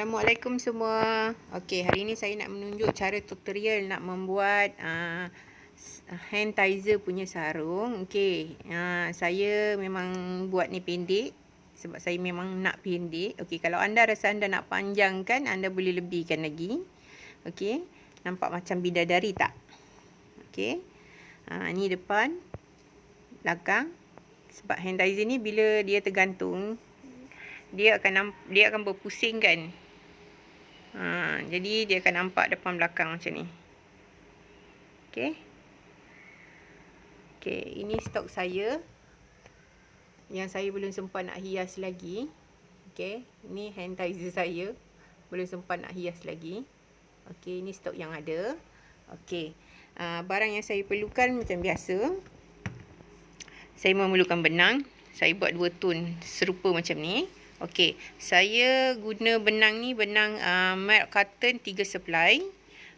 Assalamualaikum semua. Okey, hari ni saya nak menunjuk cara tutorial nak membuat hand tizer punya sarung. Okey, saya memang buat ni pendek sebab saya memang nak pendek. Okey, kalau anda rasa anda nak panjangkan, anda boleh lebihkan lagi. Okey, nampak macam bidadari tak? Okey. Ni depan, belakang. Sebab hand tizer ni bila dia tergantung, dia akan berpusing kan. Jadi dia akan nampak depan belakang macam ni. Okey. Okey, ini stok saya yang saya belum sempat nak hias lagi. Okey, ni hand tizer saya belum sempat nak hias lagi. Okey, ini stok yang ada. Okey. Barang yang saya perlukan macam biasa. Saya memerlukan benang. Saya buat 2 tone serupa macam ni. Okey, saya guna benang ni, benang Merk Cotton 3 supply.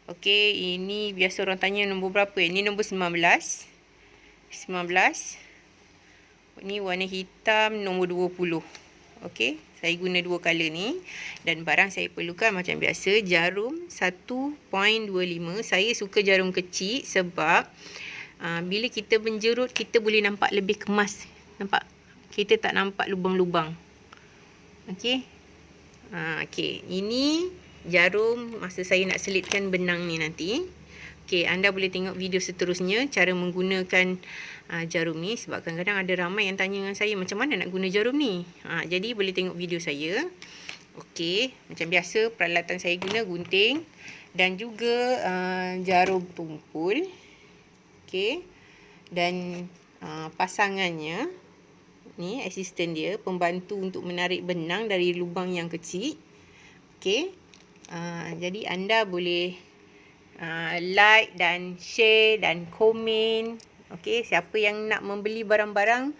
Okey, ini biasa orang tanya nombor berapa. Ini nombor 19. Ini warna hitam nombor 20. Okey, saya guna 2 color ni. Dan barang saya perlukan macam biasa, jarum 1.25. Saya suka jarum kecil sebab bila kita menjerut, kita boleh nampak lebih kemas. Nampak? Kita tak nampak lubang-lubang. Okey. Okey, ini jarum masa saya nak selitkan benang ni nanti. Okey, anda boleh tengok video seterusnya cara menggunakan jarum ni sebab kadang-kadang ada ramai yang tanya dengan saya macam mana nak guna jarum ni. Jadi boleh tengok video saya. Okey, macam biasa peralatan saya guna gunting dan juga jarum tumpul. Okey. Dan pasangannya ni asisten dia, pembantu untuk menarik benang dari lubang yang kecil. Okey. Jadi anda boleh like dan share dan komen. Okey, siapa yang nak membeli barang-barang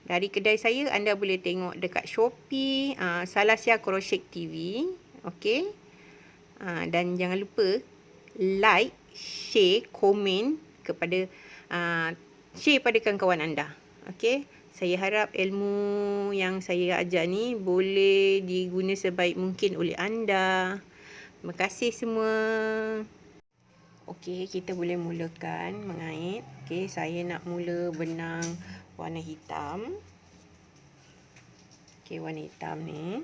dari kedai saya, anda boleh tengok dekat Shopee, Salasia Crochet TV. Okey. Dan jangan lupa like, share, komen kepada share pada kawan-kawan anda. Okey, saya harap ilmu yang saya ajar ni boleh diguna sebaik mungkin oleh anda. Terima kasih semua. Okey, kita boleh mulakan mengait. Okey, saya nak mula benang warna hitam. Okey, warna hitam ni.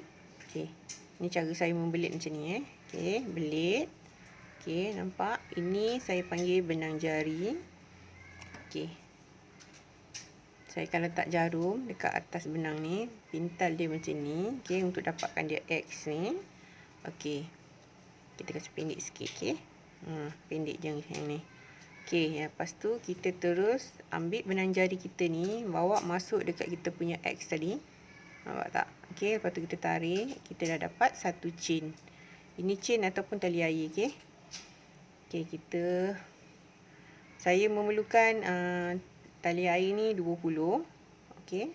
Okey, ni cara saya membelit macam ni. Okey, belit. Okey, nampak? Ini saya panggil benang jari. Okey. Saya akan letak jarum dekat atas benang ni, pintal dia macam ni. Okey, untuk dapatkan dia X ni. Okey. Kita kasi pendek sikit, okey. Pendek je yang ni. Okey, lepas tu kita terus ambil benang jari kita ni, bawa masuk dekat kita punya X tadi. Nampak tak? Okey, lepas tu kita tarik, kita dah dapat satu chain. Ini chain ataupun tali air, okey. Okey, saya memerlukan tali air ni 20. Okey.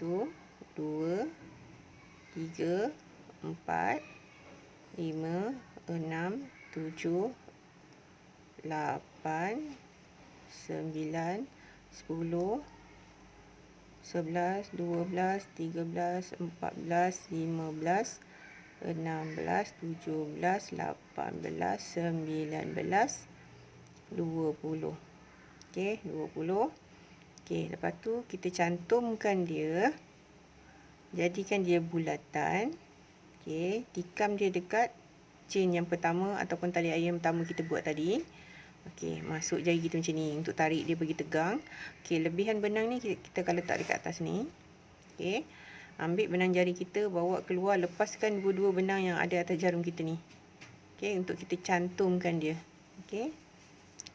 1, 2, 3, 4, 5, 6, 7, 8, 9, 10, 11, 12, 13, 14, 15, 16, 17, 18, 19, 20. Okey, 20. Okey, lepas tu kita cantumkan dia. Jadikan dia bulatan. Okey, tikam dia dekat chain yang pertama ataupun tali air yang pertama kita buat tadi. Okey, masuk jari kita macam ni untuk tarik dia bagi tegang. Okey, lebihan benang ni kita akan letak dekat atas ni. Okey, ambil benang jari kita, bawa keluar, lepaskan dua-dua benang yang ada atas jarum kita ni. Okey, untuk kita cantumkan dia. Okey.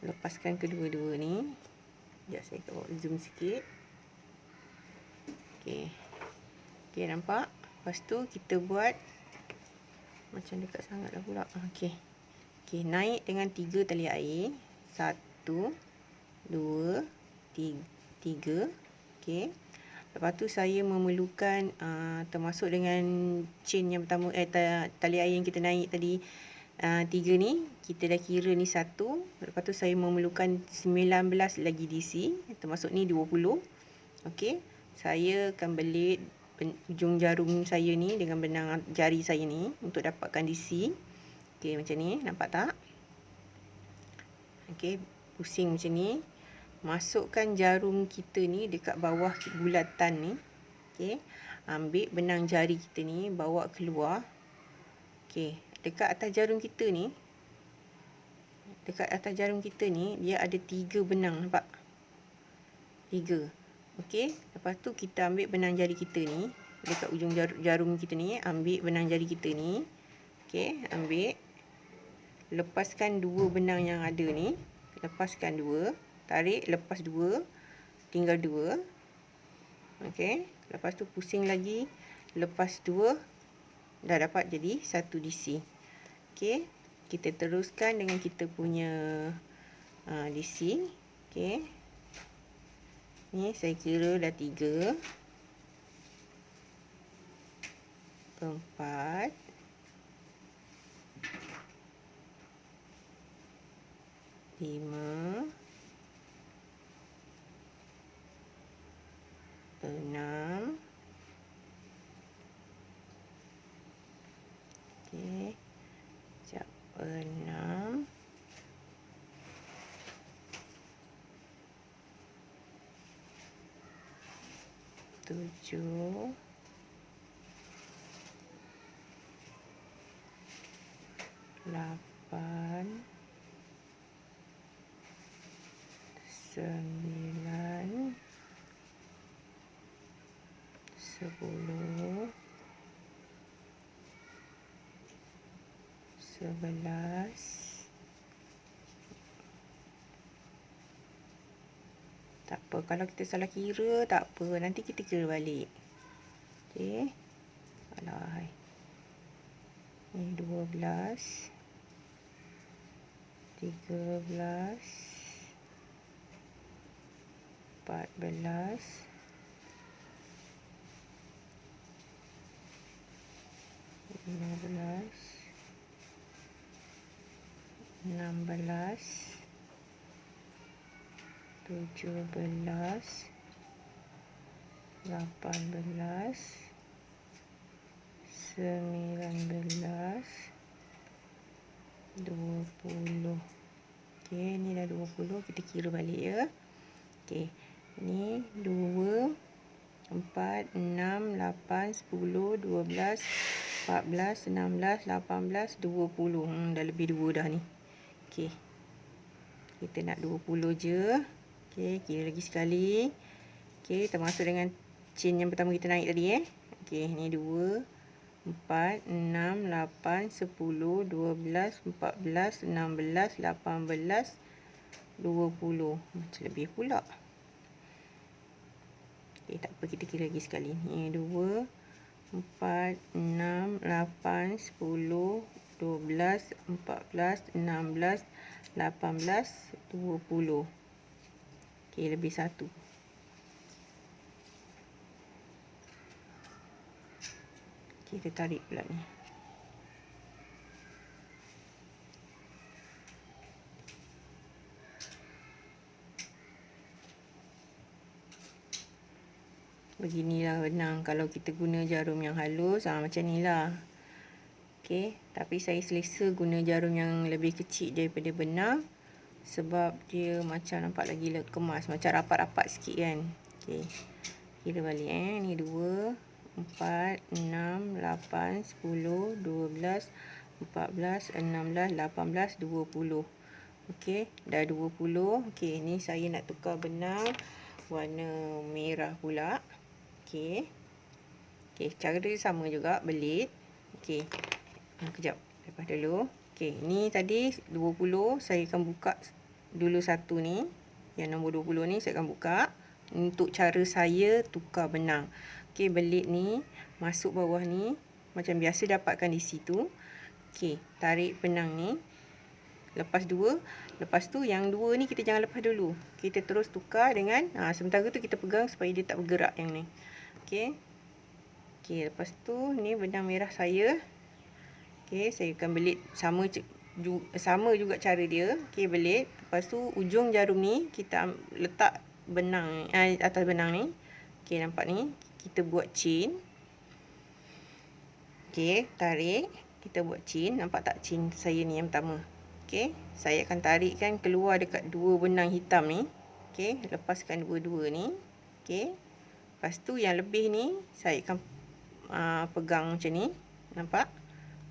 Lepaskan kedua-dua ni. Sekejap saya bawa zoom sikit. Okey. Okey, nampak? Lepas tu kita buat macam dekat sangat dah pula. Okey. Okey, naik dengan 3 tali air. 1, 2, 3. Okey. Lepas tu saya memerlukan termasuk dengan chain yang pertama, tali air yang kita naik tadi, 3 ni, kita dah kira ni 1. Lepas tu saya memerlukan 19 lagi DC, termasuk ni 20. Okey, saya akan belit ujung jarum saya ni dengan benang jari saya ni untuk dapatkan DC. Okey, macam ni, nampak tak? Okey, pusing macam ni. Masukkan jarum kita ni dekat bawah bulatan ni. Okey, ambil benang jari kita ni, bawa keluar. Okey, dekat atas jarum kita ni, dia ada 3 benang, nampak? 3. Okey, lepas tu kita ambil benang jari kita ni, dekat ujung jarum kita ni, ambil benang jari kita ni. Okey, ambil. Lepaskan 2 benang yang ada ni. Lepaskan 2. Tarik, lepas 2. Tinggal 2. Okey, lepas tu pusing lagi. Lepas 2. Dah dapat jadi 1 DC. Okey, kita teruskan dengan kita punya DC. Okey. Ni saya kira dah 3, 4, 5, 6. Okey. Sekejap. 6, 7, 8, 9, 10, 11. Tak apa, kalau kita salah kira tak apa, nanti kita kira balik. Okey. Alah. Ni 12, 13, 14, 15, 16, 17, 18, 19, 20. Okey, ni dah 20. Kita kira balik ya. Okey. Ni 2, 4, 6, 8, 10, 12, 14, 16, 18, 20. Dah lebih 2 dah ni. Okey. Kita nak 20 je. Okey, kira lagi sekali. Okey, termasuk dengan chain yang pertama kita naik tadi Okey, ni 2, 4, 6, 8, 10, 12, 14, 16, 18, 20. Macam lebih pula. Okey, tak apa, kita kira lagi sekali. Ni 2, 4, 6, 8, 10, 12, 14, 16, 18, 20. Okey, lebih 1. Kita tarik pula ni. Beginilah benang kalau kita guna jarum yang halus. Macam ni lah. Okey, tapi saya selesa guna jarum yang lebih kecil daripada benang. Sebab dia macam nampak lagi kemas. Macam rapat-rapat sikit kan. Okey, kira balik Ni 2, 4, 6, 8, 10, 12, 14, 16, 18, 20. Okey, dah 20. Okey, ni saya nak tukar benang warna merah pula. Okey. Okey, cara dia sama juga, belit. Okey. Kejap, lepas dulu. Okey, ni tadi 20, saya akan buka dulu satu ni. Yang nombor 20 ni saya akan buka untuk cara saya tukar benang. Okey, belit ni masuk bawah ni macam biasa, dapatkan di situ. Okey, tarik benang ni. Lepas 2, lepas tu yang 2 ni kita jangan lepas dulu. Kita terus tukar dengan sementara tu kita pegang supaya dia tak bergerak yang ni. Okey. Okey, lepas tu ni benang merah saya. Okey, saya akan belit sama juga cara dia. Okey, belit. Lepas tu ujung jarum ni kita letak benang atas benang ni. Okey, nampak ni. Kita buat chain. Okey, tarik. Kita buat chain. Nampak tak chain saya ni yang pertama? Okey, saya akan tarikkan keluar dekat dua benang hitam ni. Okey, lepaskan dua-dua ni. Okey. Lepas tu yang lebih ni saya akan pegang macam ni. Nampak?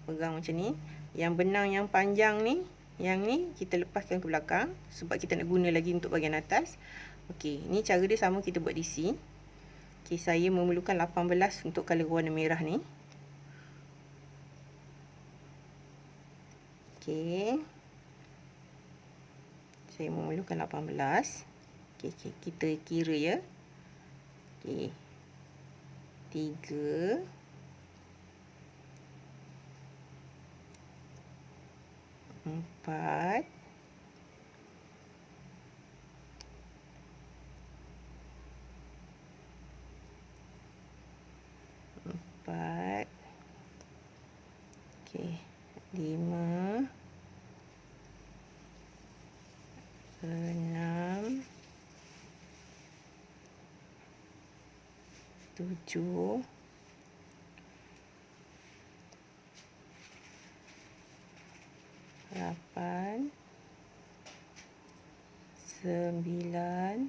Pegang macam ni. Yang benang yang panjang ni, yang ni kita lepaskan ke belakang sebab kita nak guna lagi untuk bahagian atas. Okey, ni cara dia sama kita buat DC. Okey, saya memerlukan 18 untuk color warna merah ni. Okey. Saya memerlukan 18. Okey, kita kira ya. Okey. 3 4 4 okey 5 6 7 8 9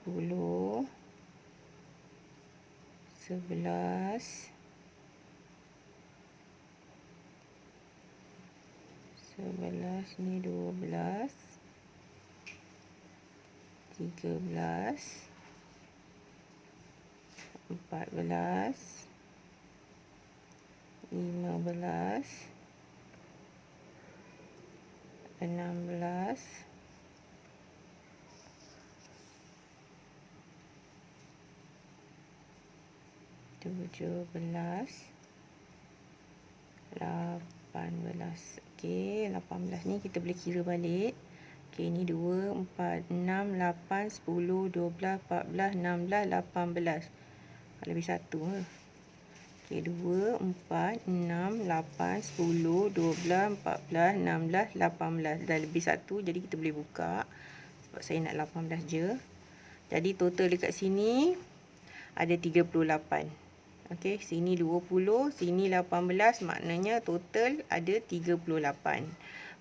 10 11 ni 12 13 14 15 16 17 18. Okey, 18 ni kita boleh kira balik. Okey, ni 2 4 6 8 10 12 14 16 18. Lebih 1 Okey, 2 4 6 8 10 12 14 16 18. Dah lebih 1, jadi kita boleh buka sebab saya nak 18 je. Jadi total dekat sini ada 38. Okey, sini 20, sini 18, maknanya total ada 38.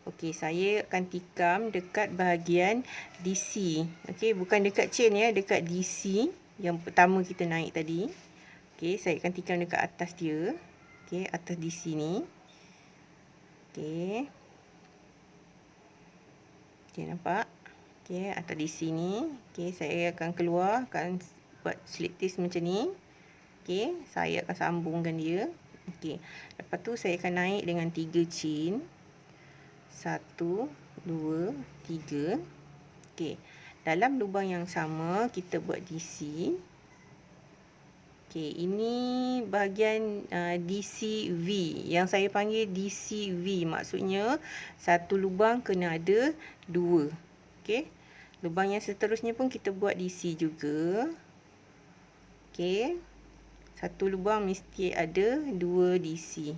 Okey, saya akan tikam dekat bahagian DC. Okey, bukan dekat chain ya, dekat DC yang pertama kita naik tadi. Okey, saya akan tikam dekat atas dia. Okey, atas DC ni. Okey. Okey, nampak? Okey, atas DC ni. Okey, saya akan keluarkan buat slit stitch macam ni. Okey, saya akan sambungkan dia. Okey, lepas tu saya akan naik dengan 3 chain. 1 2 3. Okey, dalam lubang yang sama kita buat DC. Okey, ini bahagian DCV yang saya panggil DCV, maksudnya satu lubang kena ada 2. Okey, lubang yang seterusnya pun kita buat DC juga. Okey, satu lubang mesti ada 2 DC.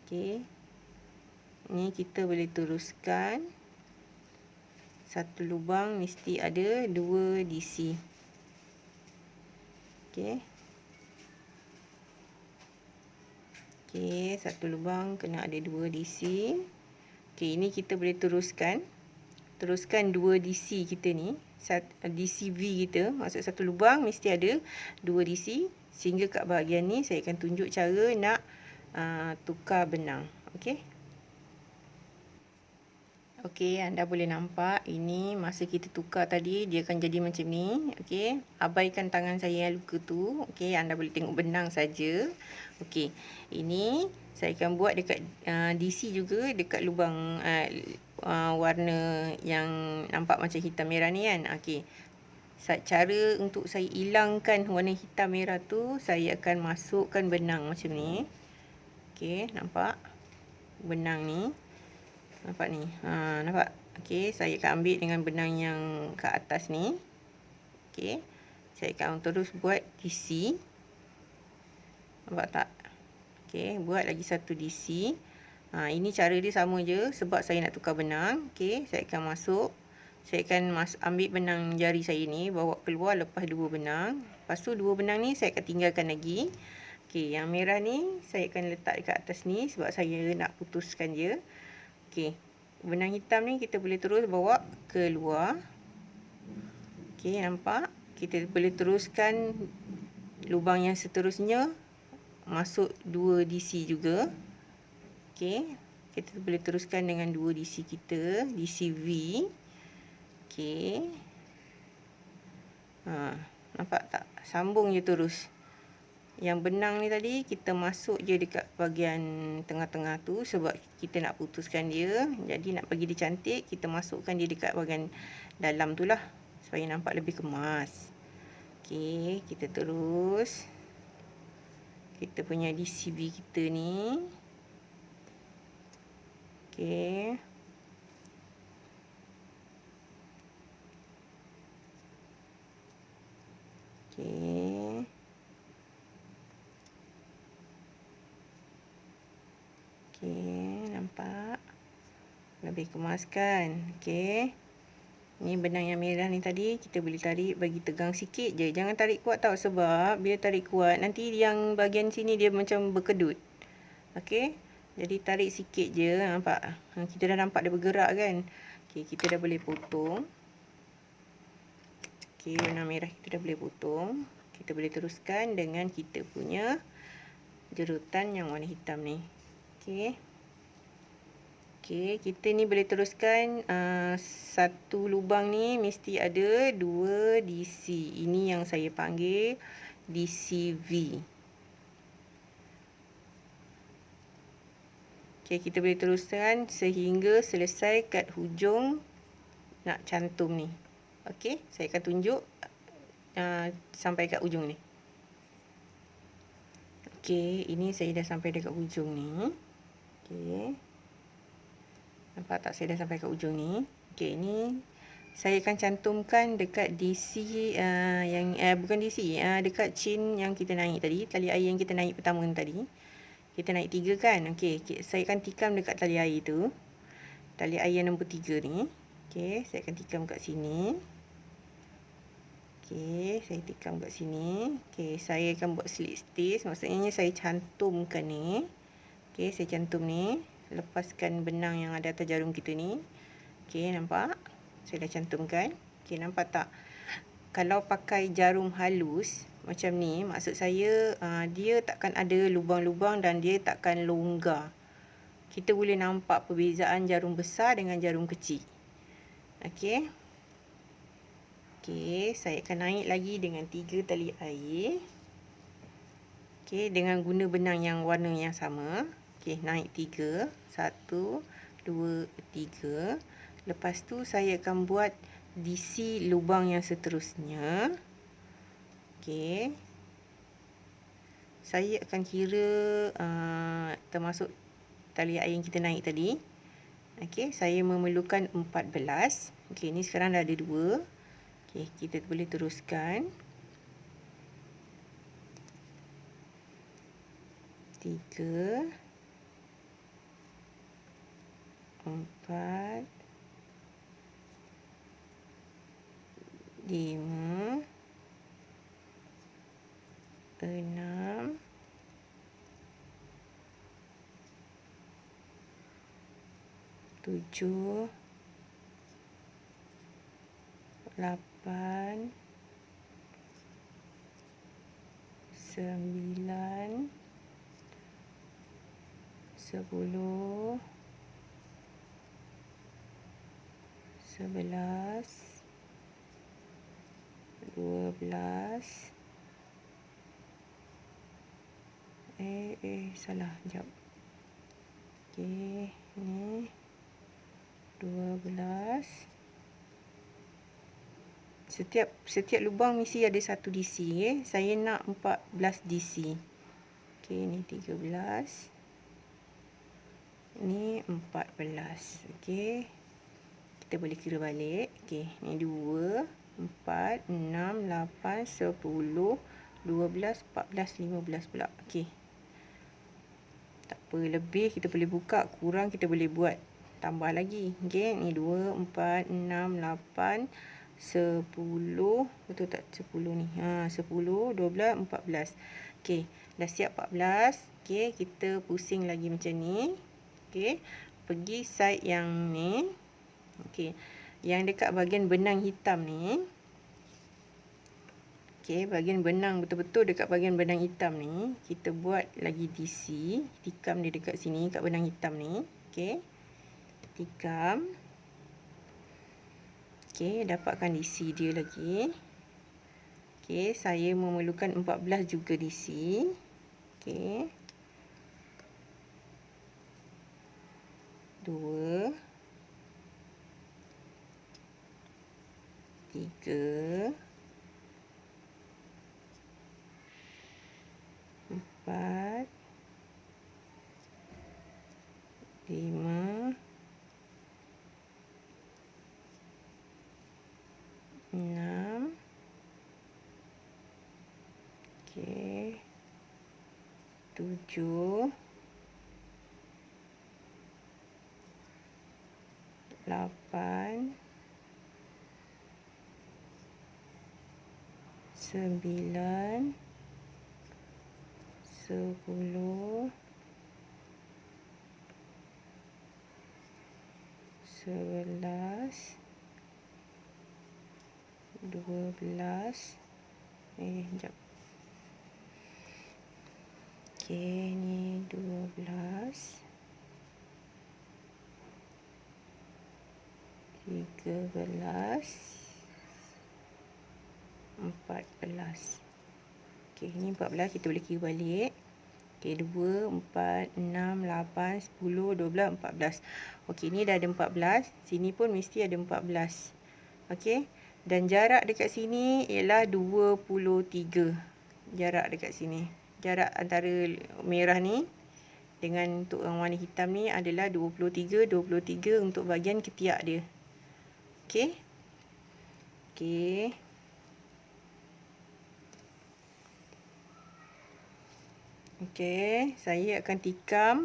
Okey, ni kita boleh teruskan. Satu lubang mesti ada 2 DC. Okey. Okey, satu lubang kena ada 2 DC. Okey, ini kita boleh teruskan. Teruskan 2 DC kita ni. DCV kita, maksud satu lubang mesti ada 2 DC. Sehingga kat bahagian ni saya akan tunjuk cara nak tukar benang. Okey. Okey, anda boleh nampak ini masa kita tukar tadi dia akan jadi macam ni. Okey, abaikan tangan saya yang luka tu. Okey, anda boleh tengok benang saja. Okey, ini saya akan buat dekat DC juga, dekat lubang warna yang nampak macam hitam merah ni kan. Okey, cara untuk saya hilangkan warna hitam merah tu, saya akan masukkan benang macam ni. Okey, nampak benang ni, nampak ni, nampak. Okey, saya akan ambil dengan benang yang ke atas ni. Okey, saya akan terus buat DC. Nampak tak? Okey, buat lagi satu DC. Ini cara dia sama je sebab saya nak tukar benang. Okey, saya akan masuk saya akan ambil benang jari saya ni, bawa keluar lepas 2 benang. Lepas tu 2 benang ni saya akan tinggalkan lagi. Okey, yang merah ni saya akan letak dekat atas ni sebab saya nak putuskan dia. Okey, benang hitam ni kita boleh terus bawa keluar. Okey, nampak? Kita boleh teruskan lubang yang seterusnya masuk 2 DC juga. Okey, kita boleh teruskan dengan 2 DC kita, DC V. Okey. Nampak tak? Sambung je terus. Yang benang ni tadi kita masuk je dekat bahagian tengah-tengah tu sebab kita nak putuskan dia. Jadi nak bagi dia cantik, kita masukkan dia dekat bahagian dalam tu lah supaya nampak lebih kemas. Okey, kita terus kita punya DCV kita ni. Okey. Okey. Okey, nampak? Lebih kemas kan? Okey. Ni benang yang merah ni tadi kita boleh tarik, bagi tegang sikit je. Jangan tarik kuat tau sebab bila tarik kuat nanti yang bahagian sini dia macam berkedut. Okey. Jadi tarik sikit je, nampak? Kita dah nampak dia bergerak kan? Okey, kita dah boleh potong. Okey, benang merah kita dah boleh potong. Kita boleh teruskan dengan kita punya jerutan yang warna hitam ni. Okey. Okey, kita ni boleh teruskan satu lubang ni mesti ada 2 DC. Ini yang saya panggil DCV. Okey, kita boleh teruskan sehingga selesai kat hujung nak cantum ni. Okey, saya akan tunjuk sampai kat ujung ni. Okey, ini saya dah sampai dekat ujung ni. Okey. Nampak tak saya dah sampai ke ujung ni. Okey, ni saya akan cantumkan dekat DC yang bukan DC, dekat chain yang kita naik tadi, tali air yang kita naik pertama tadi. Kita naik 3 kan? Okey, saya akan tikam dekat tali air tu. Tali air yang nombor 3 ni. Okey, saya akan tikam kat sini. Okey, saya tikam kat sini. Okey, saya akan buat slit stitch. Maksudnya saya cantumkan ni. Okey, saya cantum ni. Lepaskan benang yang ada atas jarum kita ni. Okey, nampak? Saya dah cantumkan. Okey, nampak tak? Kalau pakai jarum halus macam ni, maksud saya dia takkan ada lubang-lubang dan dia takkan longgar. Kita boleh nampak perbezaan jarum besar dengan jarum kecil. Okey. Okey, saya akan naik lagi dengan 3 tali air. Okey, dengan guna benang yang warna yang sama. Okey, naik 3. 1, 2, 3. Lepas tu saya akan buat DC lubang yang seterusnya. Okey. Saya akan kira termasuk tali air yang kita naik tadi. Okey, saya memerlukan 14. Okey, ni sekarang dah ada 2. Okey, kita boleh teruskan. 3, 4, 5, 6, 7, 8, 9, 10, 11, 12. Salah, jap. Okey, ni 12. Setiap lubang mesti ada 1 DC, okey. Saya nak 14 DC. Okey, ni 13. Ni 14. Okey. Kita boleh kira balik. Okey, ni 2, 4, 6, 8, 10, 12, 14, 15 pula. Okey. Tak apa, lebih kita boleh buka, kurang kita boleh buat tambah lagi. Okey, ni 2, 4, 6, 8, 10. Betul tak 10 ni? 10, 12, 14. Okey, dah siap 14. Okey, kita pusing lagi macam ni. Okey, pergi side yang ni. Okey, yang dekat bahagian benang hitam ni. Okey, bahagian benang betul-betul dekat bahagian benang hitam ni, kita buat lagi DC, tikam dia dekat sini kat benang hitam ni. Okey. Tikam. Okey, dapatkan DC dia lagi. Okey, saya memerlukan 14 juga DC. Okey. 2 3 4 5 6. Okey. 7 8 9 10 11 12. Sekejap. Okey, ni 12 13 14. Okey, ni 14 kita boleh kira balik. Okey, 2 4 6 8 10 12 14. Okey, ni dah ada 14. Sini pun mesti ada 14. Okey. Dan jarak dekat sini ialah 23. Jarak dekat sini. Jarak antara merah ni dengan untuk yang warna hitam ni adalah 23. 23 untuk bahagian ketiak dia. Okey. Okey. Okey, saya akan tikam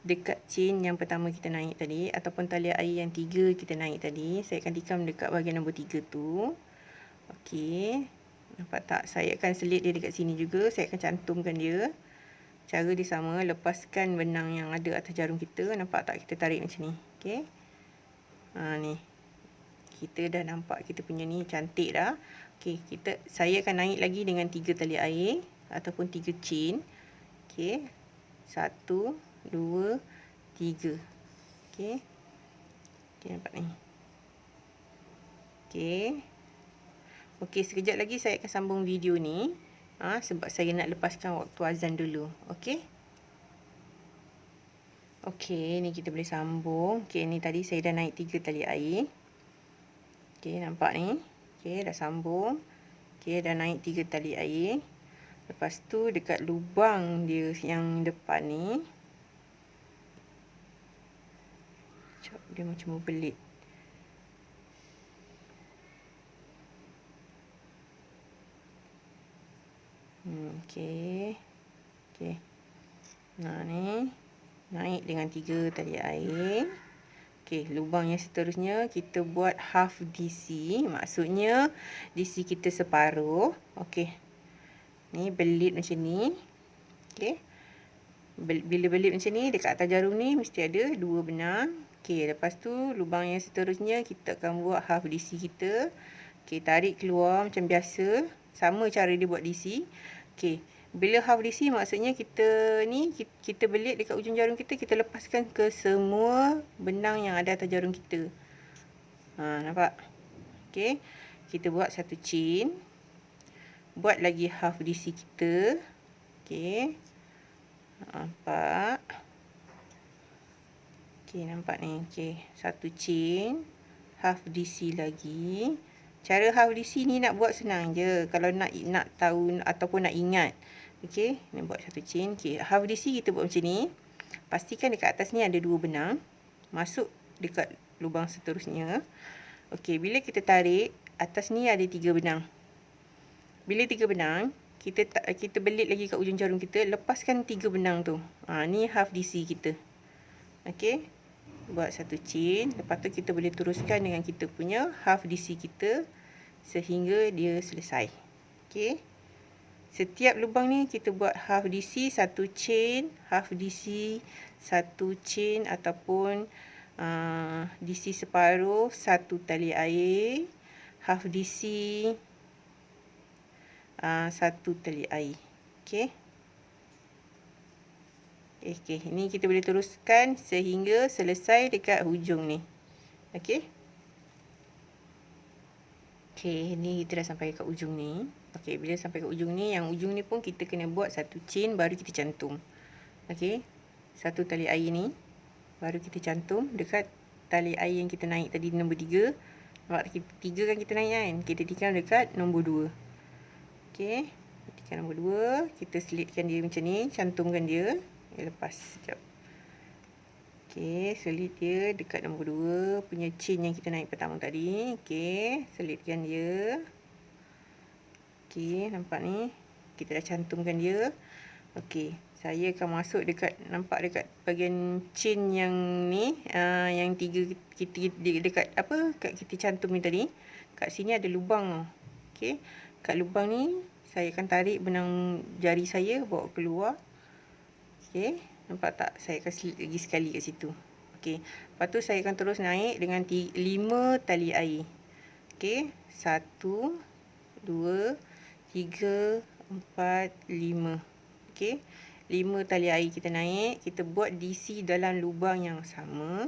dekat chain yang pertama kita naik tadi ataupun tali air yang 3 kita naik tadi. Saya akan tikam dekat bahagian nombor 3 tu. Okey. Nampak tak? Saya akan selit dia dekat sini juga. Saya akan cantumkan dia. Cara dia sama, lepaskan benang yang ada atas jarum kita. Nampak tak? Kita tarik macam ni. Okey. Ni. Kita dah nampak kita punya ni cantik dah. Okey, saya akan naik lagi dengan 3 tali air ataupun 3 chain. Okey. 1 2 3. Okey. Okey, nampak ni. Okey. Okey, sekejap lagi saya akan sambung video ni. Sebab saya nak lepaskan waktu azan dulu. Okey. Okey, ni kita boleh sambung. Okey, ni tadi saya dah naik 3 tali air. Okey, nampak ni. Okey, dah sambung. Okey, dah naik 3 tali air. Lepas tu dekat lubang dia yang depan ni, dia macam berbelit. Okey. Okey. Nah, ni naik dengan 3 tali air. Okey, lubang yang seterusnya kita buat half DC. Maksudnya DC kita separuh. Okey. Ni belit macam ni. Okey. Bila belit macam ni, dekat atas jarum ni mesti ada 2 benang. Okey, lepas tu lubang yang seterusnya kita akan buat half DC kita. Okey, tarik keluar macam biasa. Sama cara dia buat DC. Okey, bila half DC maksudnya kita belit dekat ujung jarum kita, kita lepaskan ke semua benang yang ada atas jarum kita. Nampak? Okey, kita buat satu chain. Buat lagi half DC kita. Okey. Nampak? Okey, nampak ni. Okey, satu chain, half DC lagi. Cara half DC ni nak buat senang je. Kalau nak tahu ataupun nak ingat. Okey, ni buat satu chain. Okey, half DC kita buat macam ni. Pastikan dekat atas ni ada 2 benang. Masuk dekat lubang seterusnya. Okey, bila kita tarik, atas ni ada 3 benang. Bila 3 benang, kita belit lagi kat ujung jarum kita, lepaskan 3 benang tu. Ni half DC kita. Okey. buat satu chain. Lepas tu kita boleh teruskan dengan kita punya half DC kita sehingga dia selesai. Okey. Setiap lubang ni kita buat half DC satu chain, half DC satu chain ataupun DC separuh satu tali air, half DC satu tali air. Okey. Okey, ini kita boleh teruskan sehingga selesai dekat hujung ni. Okey. Okey, ni kita dah sampai kat ujung ni. Okey, bila sampai kat ujung ni, yang ujung ni pun kita kena buat satu chain baru kita cantum. Okey. Satu tali air ni baru kita cantum dekat tali air yang kita naik tadi nombor 3. Nampak 3 kan kita naik kan? Kita tikam dekat nombor 2. Okey. Tikam nombor 2, kita selitkan dia macam ni, cantumkan dia. Lepas sekejap. Okey, selit dia dekat nombor 2 punya chain yang kita naik pertama tadi. Okey, selitkan dia. Okey, nampak ni. Kita dah cantumkan dia. Okey, saya akan masuk dekat, nampak dekat bahagian chain yang ni, yang 3 kita dekat apa? Kat kita cantum ni tadi. Kat sini ada lubang. Okey, kat lubang ni saya akan tarik benang jari saya bawa keluar. Okey, nampak tak? Saya akan selit lagi sekali kat situ. Okey, lepas tu saya akan terus naik dengan 5 tali air. Okey, 1, 2, 3, 4, 5. Okey, 5 tali air kita naik. Kita buat DC dalam lubang yang sama.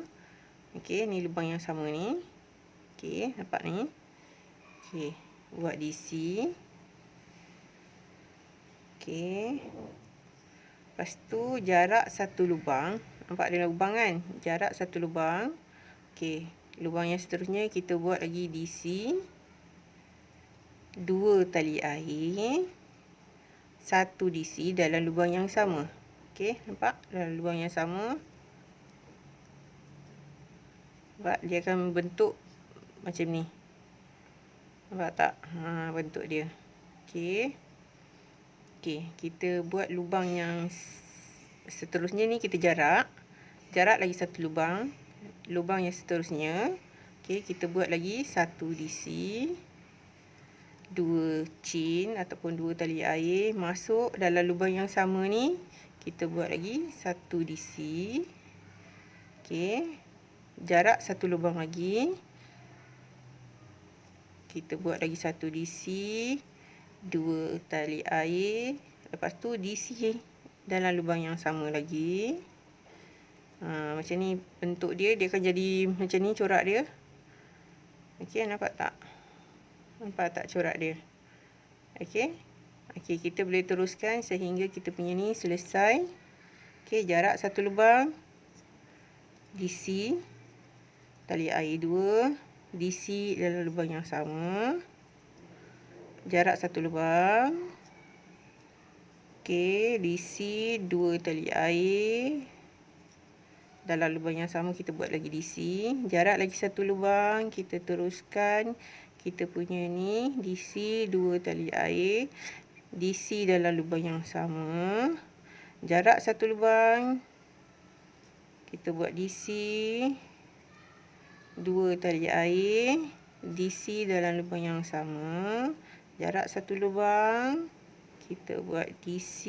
Okey, ni lubang yang sama ni. Okey, nampak ni. Okey, buat DC. Okey. Lepas tu jarak satu lubang. Nampak ada lubang kan? Jarak satu lubang. Okey, lubang yang seterusnya kita buat lagi DC. 2 tali air. 1 DC dalam lubang yang sama. Okey, nampak? Dalam lubang yang sama. Nampak? Dia akan bentuk macam ni. Nampak tak? Bentuk dia. Okey. Okey, kita buat lubang yang seterusnya ni, kita jarak lagi satu lubang. Lubang yang seterusnya, okey, kita buat lagi 1 DC, 2 chain ataupun 2 tali air masuk dalam lubang yang sama ni. Kita buat lagi 1 DC. Okey, jarak satu lubang lagi. Kita buat lagi 1 DC, 2 tali air. Lepas tu DC dalam lubang yang sama lagi. Macam ni bentuk dia. Dia akan jadi macam ni corak dia. Okey, nampak tak? Nampak tak corak dia? Okey. Okey, kita boleh teruskan sehingga kita punya ni selesai. Okey, jarak satu lubang. DC. Tali air 2. DC dalam lubang yang sama. Jarak satu lubang. Okey, DC 2 tali air. Dalam lubang yang sama kita buat lagi DC. Jarak lagi satu lubang, kita teruskan kita punya ni DC 2 tali air. DC dalam lubang yang sama. Jarak satu lubang. Kita buat DC 2 tali air. DC dalam lubang yang sama. Jarak satu lubang, kita buat DC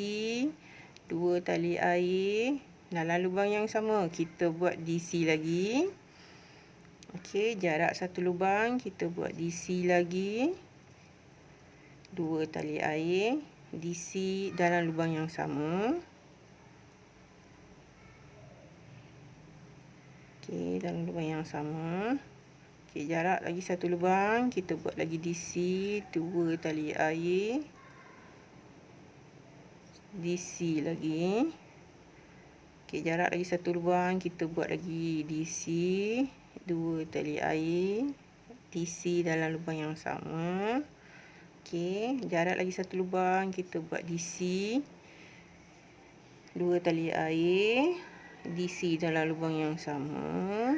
2 tali air. Dalam lubang yang sama, kita buat DC lagi. Okey, jarak satu lubang, kita buat DC lagi. 2 tali air. DC dalam lubang yang sama. Okey, dalam lubang yang sama. Okey, jarak lagi satu lubang, kita buat lagi DC 2 tali air. DC lagi. Okey, jarak lagi satu lubang, kita buat lagi DC 2 tali air. DC dalam lubang yang sama. Okey, jarak lagi satu lubang, kita buat DC 2 tali air. DC dalam lubang yang sama.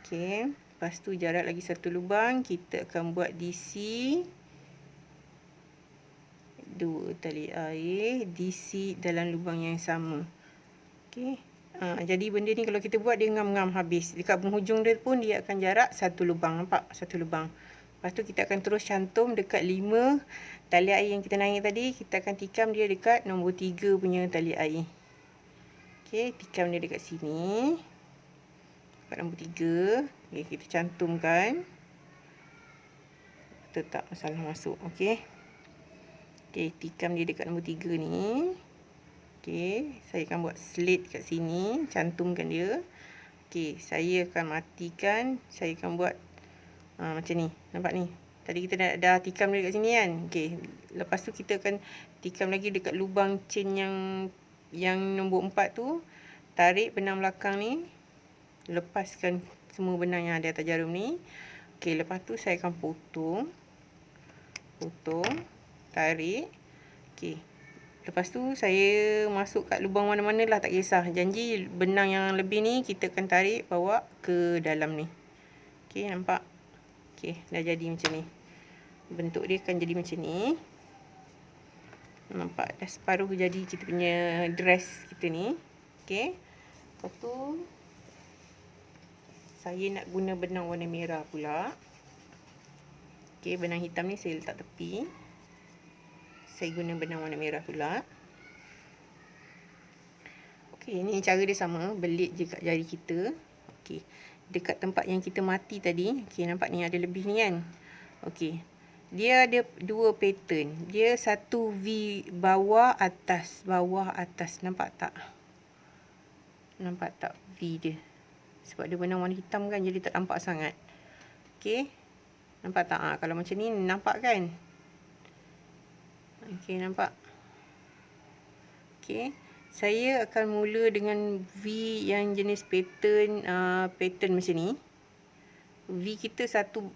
Okey. Lepas tu jarak lagi satu lubang, kita akan buat DC 2 tali air, DC dalam lubang yang sama. Okey. Jadi benda ni kalau kita buat dia ngam-ngam habis. Dekat penghujung dia pun dia akan jarak satu lubang. Nampak? Satu lubang. Lepas tu kita akan terus cantum dekat 5 tali air yang kita naik tadi. Kita akan tikam dia dekat nombor 3 punya tali air. Okey, tikam dia dekat sini. Dekat nombor 3. Okay, kita cantumkan. Tetap masalah masuk. Okey. Okey, tikam dia dekat nombor 3 ni. Okey, saya akan buat slit kat sini, cantumkan dia. Okey, saya akan matikan, saya akan buat macam ni. Nampak ni? Tadi kita dah tikam dia dekat sini kan. Okey, lepas tu kita akan tikam lagi dekat lubang chain yang nombor 4 tu. Tarik benang belakang ni. Lepaskan semua benang yang ada atas jarum ni. Okey, lepas tu saya akan potong. Tarik. Okey. Lepas tu saya masuk kat lubang mana-mana lah, tak kisah. Janji benang yang lebih ni kita akan tarik bawa ke dalam ni. Okey, nampak? Okey, dah jadi macam ni. Bentuk dia akan jadi macam ni. Nampak? Dah separuh jadi kita punya dress kita ni. Okey. Lepas tu saya nak guna benang warna merah pula. Okey, benang hitam ni saya letak tepi. Saya guna benang warna merah pula. Okey, ni cara dia sama, belit je kat jari kita. Okey, dekat tempat yang kita mati tadi. Okey, nampak ni ada lebih ni kan. Okey, dia ada dua pattern. Dia satu V bawah atas, nampak tak? Nampak tak V dia? Sebab dia benang warna hitam kan, jadi tak nampak sangat. Okey, nampak tak? Kalau macam ni nampak kan? Okey, nampak? Okey, saya akan mula dengan V yang jenis pattern macam ni. V kita satu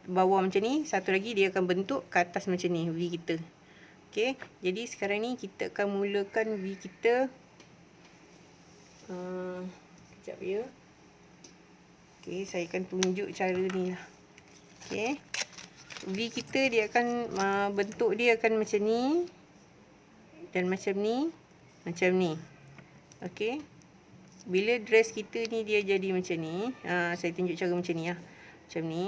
bawah macam ni, satu lagi dia akan bentuk ke atas macam ni V kita. Okey, jadi sekarang ni kita akan mulakan V kita. Sekejap ya. Okey, saya akan tunjuk cara ni lah. Okey. V kita dia akan bentuk dia akan macam ni dan macam ni, macam ni. Okey. Bila dress kita ni dia jadi macam ni, saya tunjuk cara macam ni lah. Macam ni.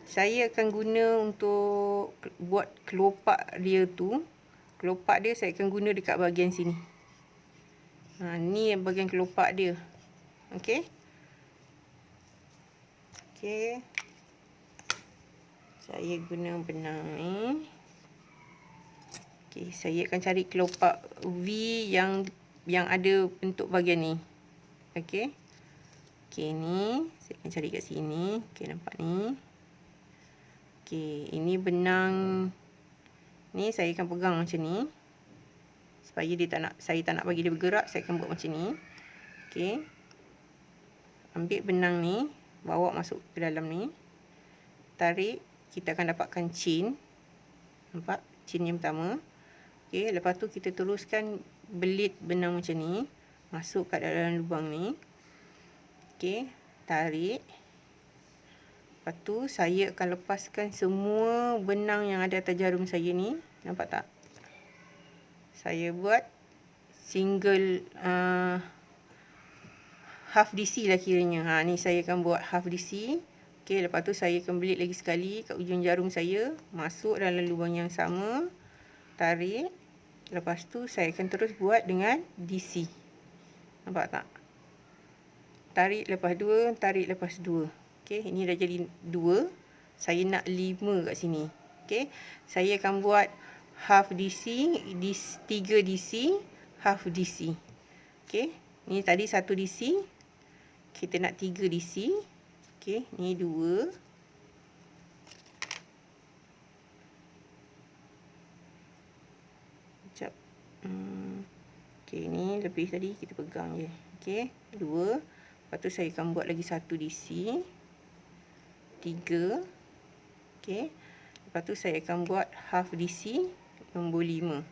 Saya akan guna untuk buat kelopak dia tu. Kelopak dia saya akan guna dekat bahagian sini. Ni yang bahagian kelopak dia. Okey. Okey. Saya guna benang ni. Okey, saya akan cari kelopak V yang ada bentuk bahagian ni. Okey. Okey, ni saya akan cari kat sini. Okey, nampak ni. Okey, ini benang ni saya akan pegang macam ni. Supaya saya tak nak bagi dia bergerak, saya akan buat macam ni. Okey. Ambil benang ni, bawa masuk ke dalam ni. Tarik. Kita akan dapatkan chain. Nampak? Chain yang pertama. Okey, lepas tu kita teruskan belit benang macam ni. Masuk kat dalam lubang ni. Okey, tarik. Lepas tu saya akan lepaskan semua benang yang ada atas jarum saya ni. Nampak tak? Saya buat single half DC lah kiranya. Ni saya akan buat half DC. Okey, lepas tu saya akan belit lagi sekali kat ujung jarum saya, masuk dalam lubang yang sama, tarik. Lepas tu saya akan terus buat dengan DC. Nampak tak? Tarik lepas 2, tarik lepas 2. Okey, ini dah jadi 2. Saya nak 5 kat sini. Okey, saya akan buat half DC, 3 DC, half DC. Okey, ni tadi 1 DC. Kita nak 3 DC. Okey, ni 2. Sekejap. Okey, ni lebih tadi kita pegang je. Okey, 2. Lepas tu saya akan buat lagi 1 DC. 3. Okey. Lepas tu saya akan buat half DC nombor 5.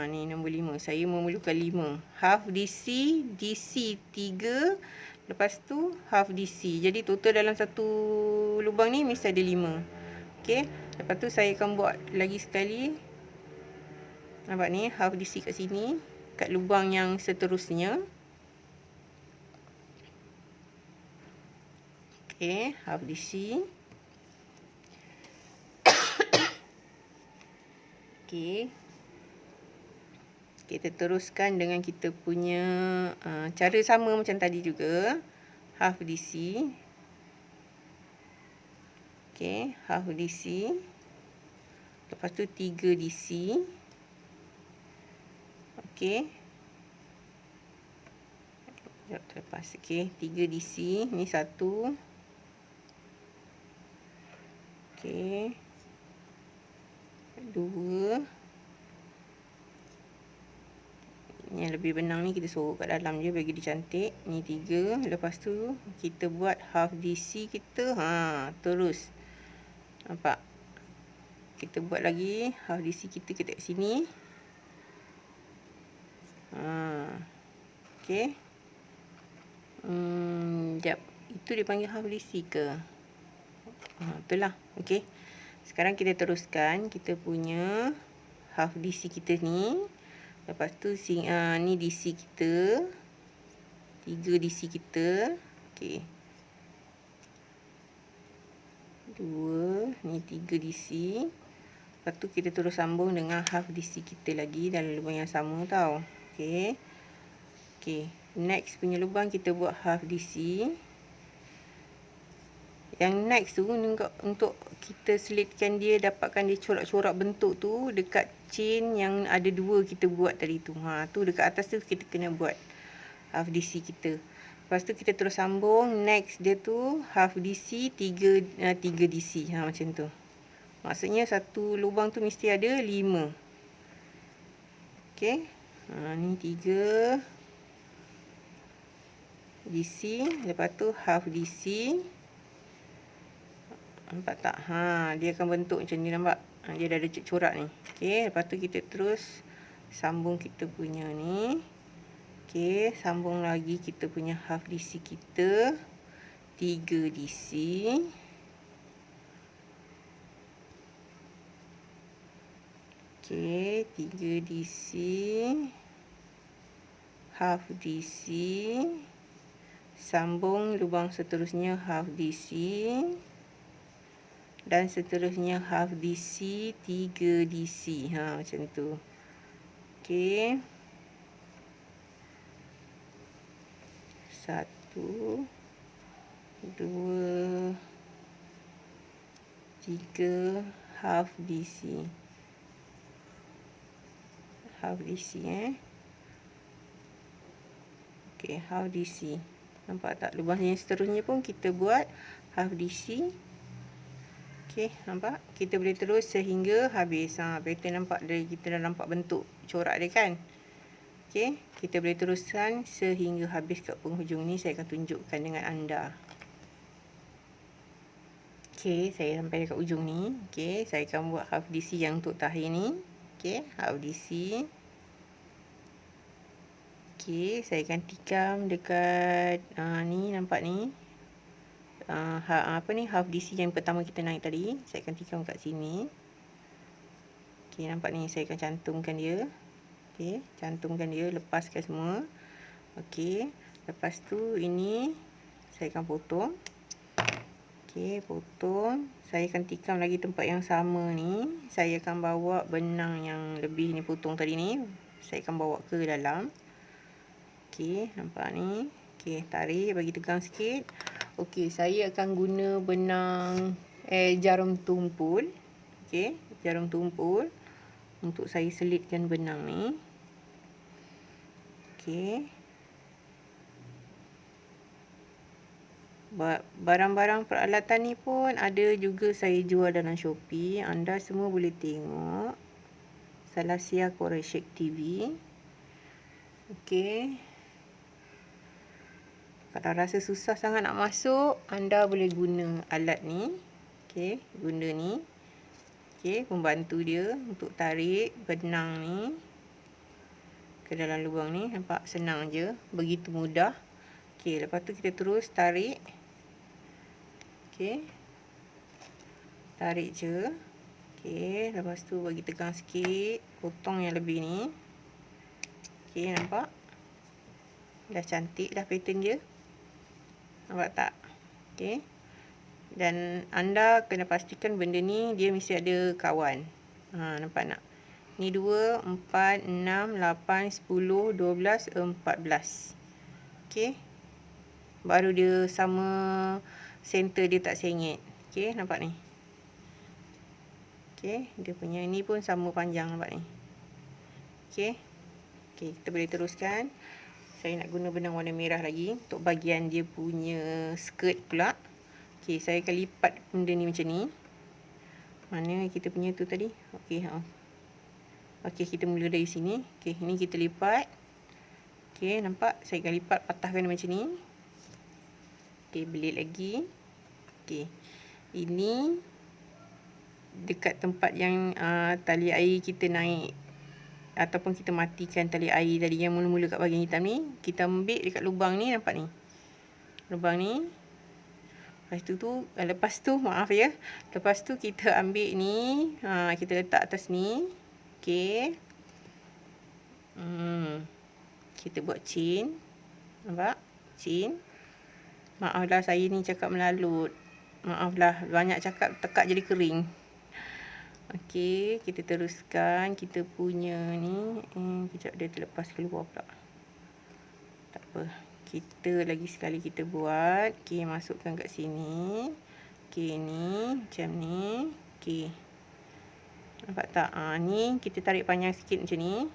Ni nombor 5. Saya memerlukan 5. Half DC, DC 3. Lepas tu half DC. Jadi total dalam satu lubang ni mesti ada 5. Okey. Lepas tu saya akan buat lagi sekali. Nampak ni half DC kat sini. Kat lubang yang seterusnya. Okey, half DC. Okey. Kita teruskan dengan kita punya cara sama macam tadi juga. Half DC. Okey, half DC. Lepas tu 3 DC. Okey. Sekejap terlepas. Okey, 3 DC. Ni satu. Okey. 2. Yang lebih benang ni kita sorok kat dalam je bagi dia cantik. Ni 3. Lepas tu kita buat half DC kita. Terus. Nampak? Kita buat lagi half DC kita kat sini. Okey. Sekejap. Itu dipanggil half DC ke? Itulah. Okey. Sekarang kita teruskan kita punya half DC kita ni. Lepas tu ni DC kita. 3 DC kita. Okey. 2. Ni 3 DC. Lepas tu kita terus sambung dengan half DC kita lagi dalam lubang yang sama tau. Okey. Okey. Next punya lubang kita buat half DC. Yang next tu untuk kita selitkan dia, dapatkan dia corak-corak bentuk tu dekat chain yang ada 2 kita buat tadi tu. Tu dekat atas tu kita kena buat half DC kita. Lepas tu kita terus sambung. Next dia tu half DC 3 DC. Macam tu. Maksudnya satu lubang tu mesti ada 5. Okey. Ni 3 DC. Lepas tu half DC. Nampak tak? Dia akan bentuk macam ni, nampak? Dia dah ada corak ni. Okey, lepas tu kita terus sambung kita punya ni. Okey, sambung lagi kita punya half DC kita. 3 DC. Okey, 3 DC. Half DC. Sambung lubang seterusnya half DC. Dan seterusnya half DC, 3 DC. Macam tu. Okey. 1, 2, 3, half DC. Half DC Okey, half DC. Nampak tak? Lubang yang seterusnya pun kita buat half DC. Okey, nampak? Kita boleh terus sehingga habis. Pattern nampak dari kita dah nampak bentuk corak dia kan? Okey, kita boleh teruskan sehingga habis kat penghujung ni. Saya akan tunjukkan dengan anda. Okey, saya sampai dekat ujung ni. Okey, saya akan buat half DC yang untuk tahi ni. Okey, half DC. Okey, saya akan tikam dekat ni, nampak ni. Half DC yang pertama kita naik tadi. Saya akan tikam kat sini. Okey, nampak ni, saya akan cantumkan dia. Okey, cantumkan dia, lepaskan semua. Okey, lepas tu ini saya akan potong. Okey, potong. Saya akan tikam lagi tempat yang sama ni. Saya akan bawa benang yang lebih ni potong tadi ni. Saya akan bawa ke dalam. Okey, nampak ni. Okey, tarik, bagi tegang sikit. Okey, saya akan guna benang jarum tumpul. Okey, jarum tumpul untuk saya selitkan benang ni. Okey. Barang-barang peralatan ni pun ada juga saya jual dalam Shopee. Anda semua boleh tengok. Salasia Crochet TV. Okey. Kalau rasa susah sangat nak masuk, anda boleh guna alat ni. Okey, guna ni. Okey, membantu dia untuk tarik benang ni ke dalam lubang ni. Nampak senang je, begitu mudah. Okey, lepas tu kita terus tarik. Okey. Tarik je. Okey, lepas tu bagi tegang sikit, potong yang lebih ni. Okey, nampak? Dah cantik dah pattern dia. Nampak tak? Okey. Dan anda kena pastikan benda ni dia mesti ada kawan. Nampak tak? Ni 2, 4, 6, 8, 10, 12, 14. Okey. Baru dia sama center, dia tak sengit. Okey, nampak ni. Okey, dia punya ni pun sama panjang, nampak ni. Okey. Okey, kita boleh teruskan. Saya nak guna benang warna merah lagi untuk bahagian dia punya skirt pula. Okey, saya akan lipat benda ni macam ni. Mana kita punya tu tadi? Okey, okey, kita mula dari sini. Okey, ini kita lipat. Okey, nampak? Saya akan lipat, patahkan macam ni. Okey, belit lagi. Okey. Ini dekat tempat yang tali air kita naik ataupun kita matikan tali air tadi yang mula-mula kat bahagian hitam ni, kita ambil dekat lubang ni, nampak ni. Lubang ni. Lepas tu maaf ya. Lepas tu kita ambil ni, kita letak atas ni. Okey. Kita buat chain. Nampak? Chain. Maaflah saya ni cakap melalut. Maaflah, banyak cakap tekak jadi kering. Okey, kita teruskan kita punya ni. Kejap dia terlepas keluar pula. Tak apa. Kita lagi sekali kita buat. Okey, masukkan kat sini. Okey, ni macam ni. Okey. Nampak tak? Ni kita tarik panjang sikit macam ni.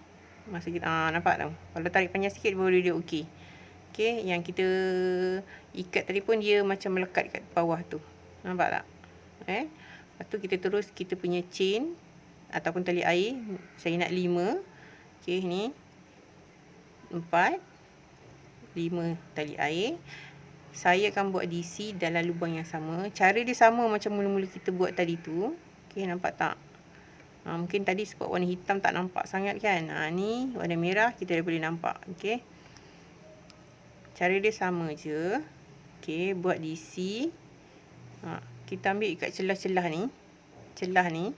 Masa kita nampak tak? Kalau tarik panjang sikit baru dia okey. Okey, yang kita ikat tadi pun dia macam melekat kat bawah tu. Nampak tak? Lepas tu kita terus kita punya chain ataupun tali air. Saya nak 5. Okey, ni 4, 5 tali air. Saya akan buat DC dalam lubang yang sama. Cara dia sama macam mula-mula kita buat tadi tu. Okey, nampak tak? Mungkin tadi sebab warna hitam tak nampak sangat kan. Ni warna merah kita dah boleh nampak. Okey. Cara dia sama je. Okey, buat DC. Kita ambil kat celah-celah ni. Celah ni.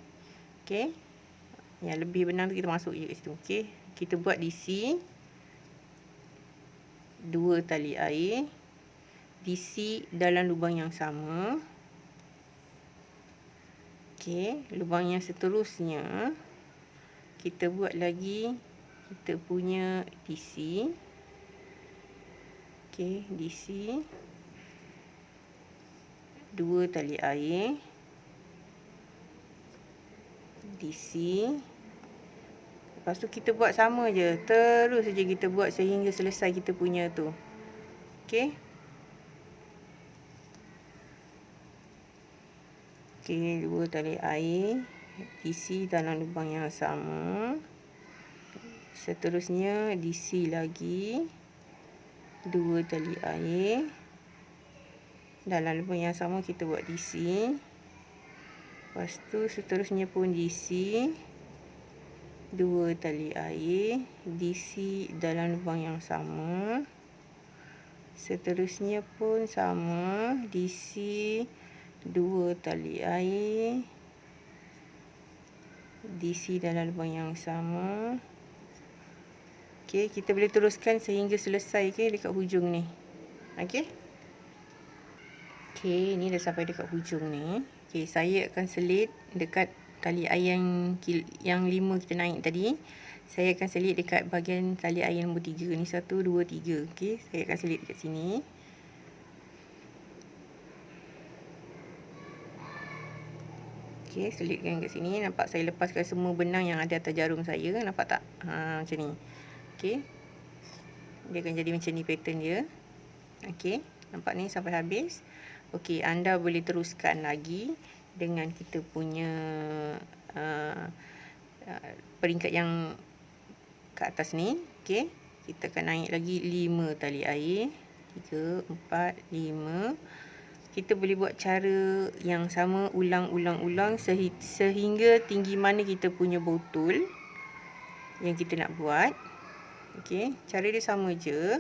Okey. Yang lebih benang tu kita masuk je kat situ. Okey. Kita buat DC. 2 tali air. DC dalam lubang yang sama. Okey, lubang yang seterusnya kita buat lagi kita punya DC. Okey, DC 2 tali air. DC. Lepas tu kita buat sama je. Terus saja kita buat sehingga selesai kita punya tu. Okey. Okey, 2 tali air. DC dalam lubang yang sama. Seterusnya DC lagi. 2 tali air. Dalam lubang yang sama kita buat DC. Lepas tu seterusnya pun DC. 2 tali air. DC dalam lubang yang sama. Seterusnya pun sama. DC 2 tali air. DC dalam lubang yang sama. Okey, kita boleh teruskan sehingga selesai dekat hujung ni. Okey. Okey, ni dah sampai dekat hujung ni. Okey, saya akan selit dekat tali air yang 5 kita naik tadi. Saya akan selit dekat bahagian tali air nombor 3 ni. 1, 2, 3. Okey, saya akan selit dekat sini. Okey, selitkan kat sini. Nampak saya lepaskan semua benang yang ada atas jarum saya. Nampak tak? Macam ni. Okey. Dia akan jadi macam ni pattern dia. Okey, nampak ni sampai habis. Okey, anda boleh teruskan lagi dengan kita punya peringkat yang kat atas ni. Okey, kita akan naik lagi 5 tali air. 3, 4, 5. Kita boleh buat cara yang sama ulang-ulang sehingga tinggi mana kita punya botol yang kita nak buat. Okey, cara dia sama je.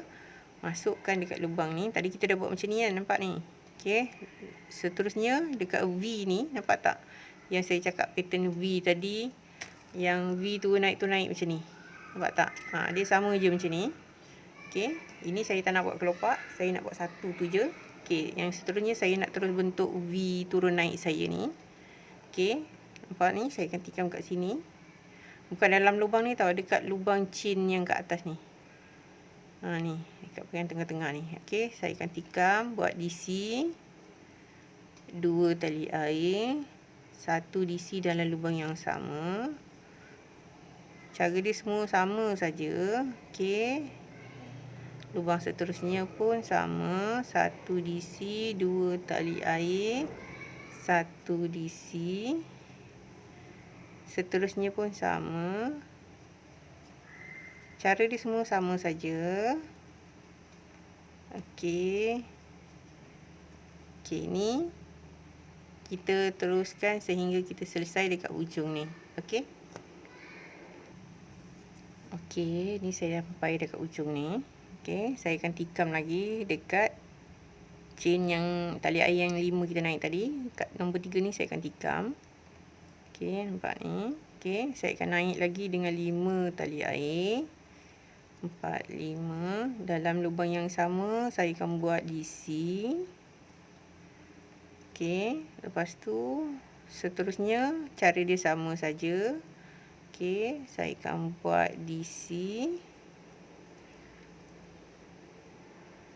Masukkan dekat lubang ni. Tadi kita dah buat macam ni kan, nampak ni. Okey, seterusnya dekat V ni, nampak tak? Yang saya cakap pattern V tadi, yang V tu naik macam ni. Nampak tak? Dia sama je macam ni. Okey, ini saya tak nak buat kelopak, saya nak buat satu tu je. Okey. Okey, yang seterusnya saya nak terus bentuk V turun naik saya ni. Okey, nampak ni saya akan tikam kat sini. Bukan dalam lubang ni tau, dekat lubang chin yang kat atas ni. Ni, dekat bahagian tengah-tengah ni. Okey, saya akan tikam buat DC 2 tali air, 1 DC dalam lubang yang sama. Cara dia semua sama saja. Okey. Lubang seterusnya pun sama, 1 DC, 2 tali air, 1 DC. Seterusnya pun sama. Cara dia semua sama saja. Okey. Okey, ni kita teruskan sehingga kita selesai dekat ujung ni. Okey. Okey, ni saya dah sampai dekat ujung ni. Okey, saya akan tikam lagi dekat chain yang tali air yang 5 kita naik tadi. Kat nombor 3 ni saya akan tikam. Okey, nampak ni. Okey, saya akan naik lagi dengan 5 tali air. 4, 5. Dalam lubang yang sama, saya akan buat DC. Okey, lepas tu seterusnya cara dia sama saja. Okey, saya akan buat DC.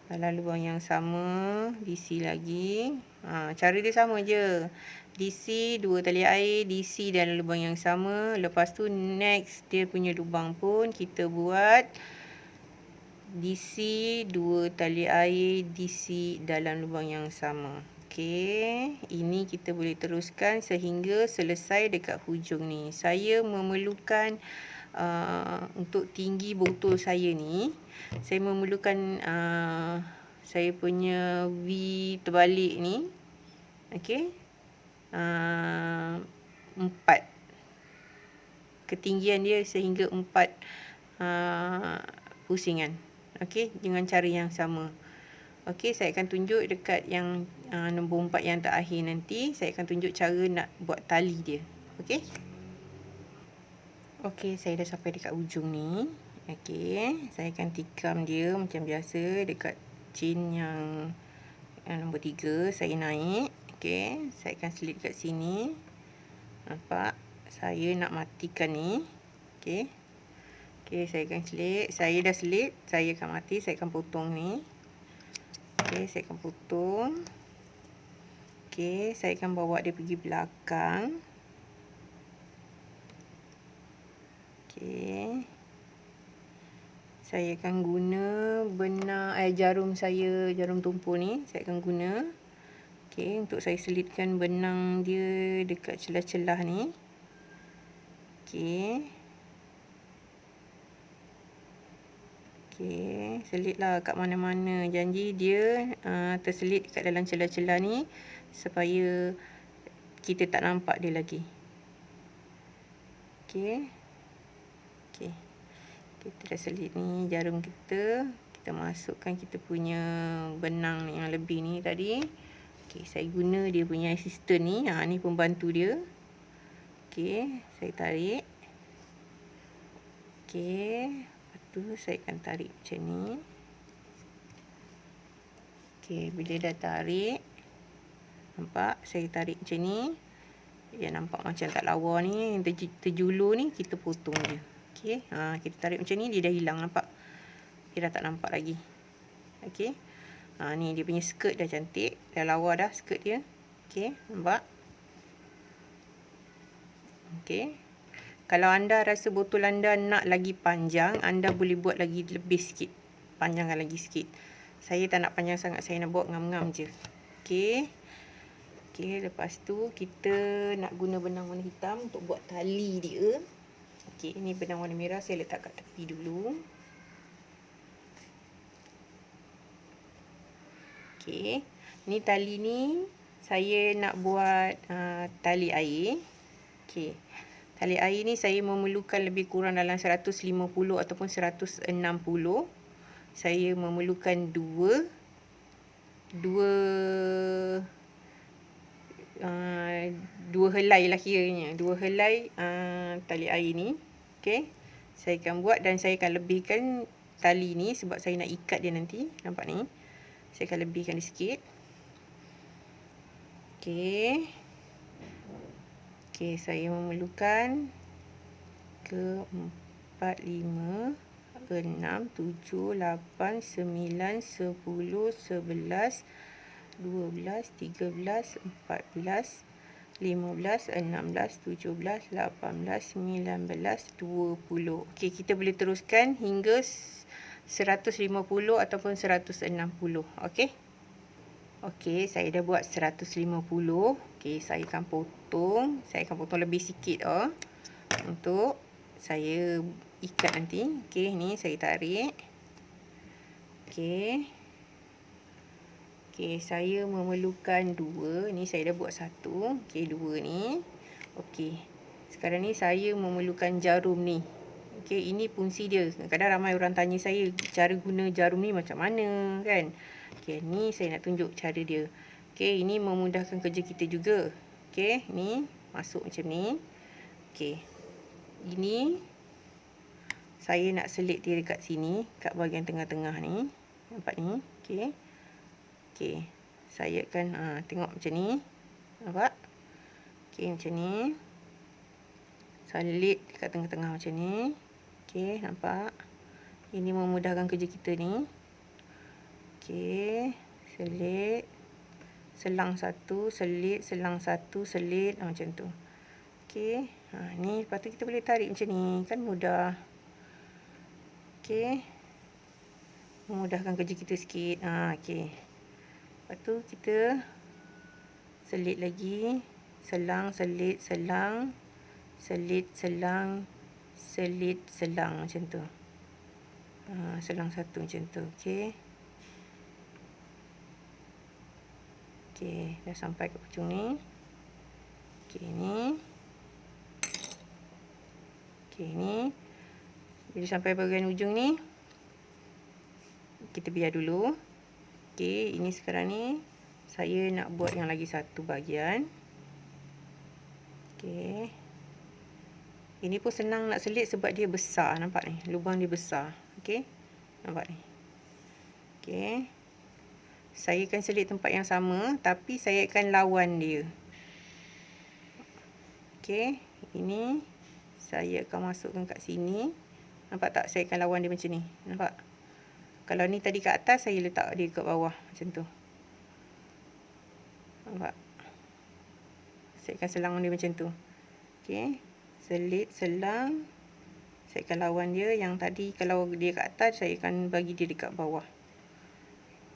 Dalam lubang yang sama, DC lagi. Cara dia sama je. DC 2 tali air, DC dalam lubang yang sama. Lepas tu next dia punya lubang pun kita buat DC 2 tali air, DC dalam lubang yang sama. Okey, ini kita boleh teruskan sehingga selesai dekat hujung ni. Saya memerlukan untuk tinggi botol saya ni, saya memerlukan saya punya V terbalik ni. Okey, 4 ketinggian dia sehingga 4 pusingan. Okey, dengan cara yang sama. Okey, saya akan tunjuk dekat yang nombor 4 yang terakhir nanti. Saya akan tunjuk cara nak buat tali dia. Okey. Okey, saya dah sampai dekat ujung ni. Okey, saya akan tikam dia macam biasa dekat chain yang nombor 3. Saya naik. Okey, saya akan selit kat sini. Nampak? Saya nak matikan ni. Okey. Okey, saya akan selit. Saya dah selit. Saya akan mati. Saya akan potong ni. Okey, saya akan potong. Okey, saya akan bawa dia pergi belakang. Okey. Saya akan guna benang jarum saya, jarum tumpul ni saya akan guna. Okey, untuk saya selitkan benang dia dekat celah-celah ni. Okey. Okey, selitlah kat mana-mana. Janji dia terselit kat dalam celah-celah ni supaya kita tak nampak dia lagi. Okey. Okey. Kita dah selit ni jarum kita. Kita masukkan kita punya benang yang lebih ni tadi. Okey, saya guna dia punya assistant ni. Ni pembantu dia. Okey, saya tarik. Okey, lepas tu saya akan tarik macam ni. Okey, bila dah tarik, nampak saya tarik macam ni. Dia nampak macam tak lawa ni, yang terjulur ni kita potong dia. Okey, kita tarik macam ni, dia dah hilang, nampak? Dia dah tak nampak lagi. Okey. Ni dia punya skirt dah cantik, dah lawa dah skirt dia. Okey, nampak? Okey. Kalau anda rasa botol anda nak lagi panjang, anda boleh buat lagi lebih sikit. Panjangkan lagi sikit. Saya tak nak panjang sangat, saya nak buat ngam-ngam je. Okey. Okey, lepas tu kita nak guna benang warna hitam untuk buat tali dia. Okey, ini benang warna merah saya letak kat tepi dulu. Okey, ni tali ni saya nak buat tali air. Okey, tali air ni saya memerlukan lebih kurang dalam 150 ataupun 160. Saya memerlukan dua helai lah kiranya. 2 helai tali air ni. Okey, saya akan buat dan saya akan lebihkan tali ni sebab saya nak ikat dia nanti. Nampak ni? Saya akan lebihkan dia sikit. Okey. Okey, saya memerlukan ke 4, 5, 6, 7, 8, 9, 10, 11, 12, 13, 14, 15, 16, 17, 18, 19, 20. Okey, kita boleh teruskan hingga 150 ataupun 160. Okey. Okey, saya dah buat 150. Okey, saya akan potong. Saya akan potong lebih sikit untuk saya ikat nanti. Okey, ni saya tarik. Okey. Okey, saya memerlukan 2. Ni saya dah buat 1. Okey, 2 ni. Okey. Sekarang ni saya memerlukan jarum ni. Okey, ini fungsi dia. Kadang-kadang ramai orang tanya saya cara guna jarum ni macam mana kan. Okey, ni saya nak tunjuk cara dia. Okey, ini memudahkan kerja kita juga. Okey, ni masuk macam ni. Okey. Ini saya nak selit dia dekat sini, kat bahagian tengah-tengah ni. Nampak ni? Okey. Okey, saya akan tengok macam ni. Nampak? Okey, macam ni. Selit dekat tengah-tengah macam ni. Okey, nampak? Ini memudahkan kerja kita ni. Okey, selit. Selang satu, selit, selang satu, selit. Macam tu. Okey, ni lepas tu kita boleh tarik macam ni. Kan mudah. Okey. Memudahkan kerja kita sikit. Okey. Lepas tu kita selit lagi, selang, selit, selang, selit, selang, selit, selang macam tu. Selang satu macam tu. Okey. Okey, dah sampai ke ujung ni. Okey, ni. Okey, ni. Bila sampai bahagian ujung ni, kita biar dulu. Okey, ini sekarang ni saya nak buat yang lagi satu bahagian. Okey. Ini pun senang nak selit sebab dia besar, nampak ni. Lubang dia besar. Okey. Nampak ni. Okey. Saya akan selit tempat yang sama tapi saya akan lawan dia. Okey, ini saya akan masukkan kat sini. Nampak tak? Saya akan lawan dia macam ni. Nampak? Kalau ni tadi kat atas, saya letak dia kat bawah. Macam tu. Nampak? Saya akan selang dia macam tu. Okey. Selit, selang. Saya akan lawan dia. Yang tadi kalau dia kat atas, saya akan bagi dia dekat bawah.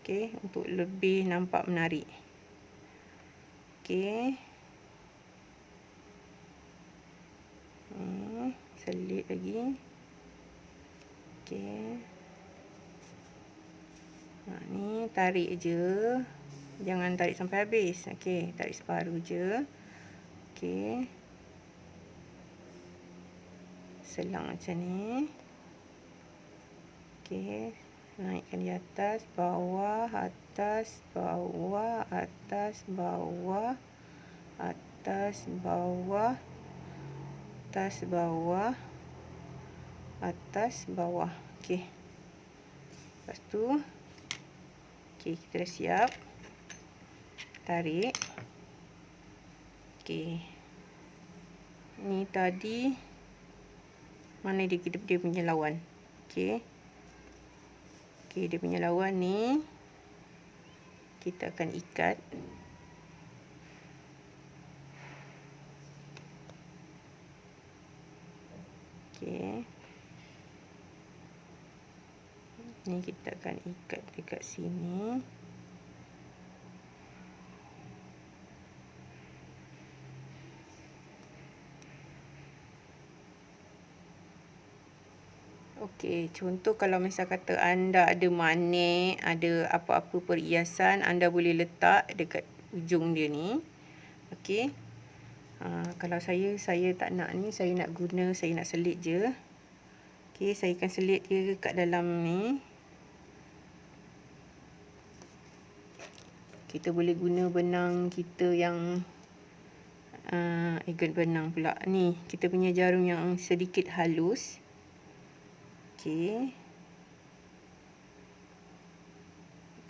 Okey. Untuk lebih nampak menarik. Okey. Selit lagi. Okey. Ni tarik je. Jangan tarik sampai habis. Okey, tarik separuh je. Okey. Selang macam ni. Okey, naikkan di atas, bawah, atas, bawah, atas, bawah, atas, bawah, atas, bawah, atas, bawah. Okey. Lepas tu okey, kita dah siap. Tarik. Okey. Ni tadi mana dia punya lawan. Okey. Okey, dia punya lawan ni kita akan ikat. Okey. Ni kita akan ikat dekat sini. Okey, contoh kalau misal kata anda ada manik, ada apa-apa perhiasan, anda boleh letak dekat ujung dia ni. Okey. Kalau saya tak nak ni, saya nak selit je. Okey, saya akan selit dia kat dalam ni. Kita boleh guna benang kita yang benang pula. Ni, kita punya jarum yang sedikit halus. Okey.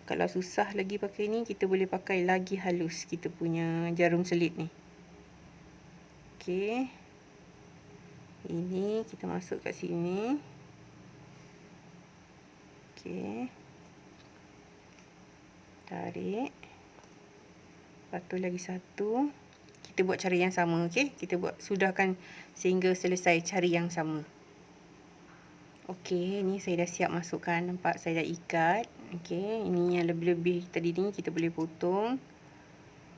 Kalau susah lagi pakai ni, kita boleh pakai lagi halus kita punya jarum selit ni. Okey. Ini kita masuk kat sini. Okey. Tarik. Lepas tu lagi satu. Kita buat cara yang sama, okey? Kita buat sudahkan sehingga selesai cara yang sama. Okey, ni saya dah siap masukkan. Nampak saya dah ikat. Okey, ini yang lebih-lebih tadi ni kita boleh potong.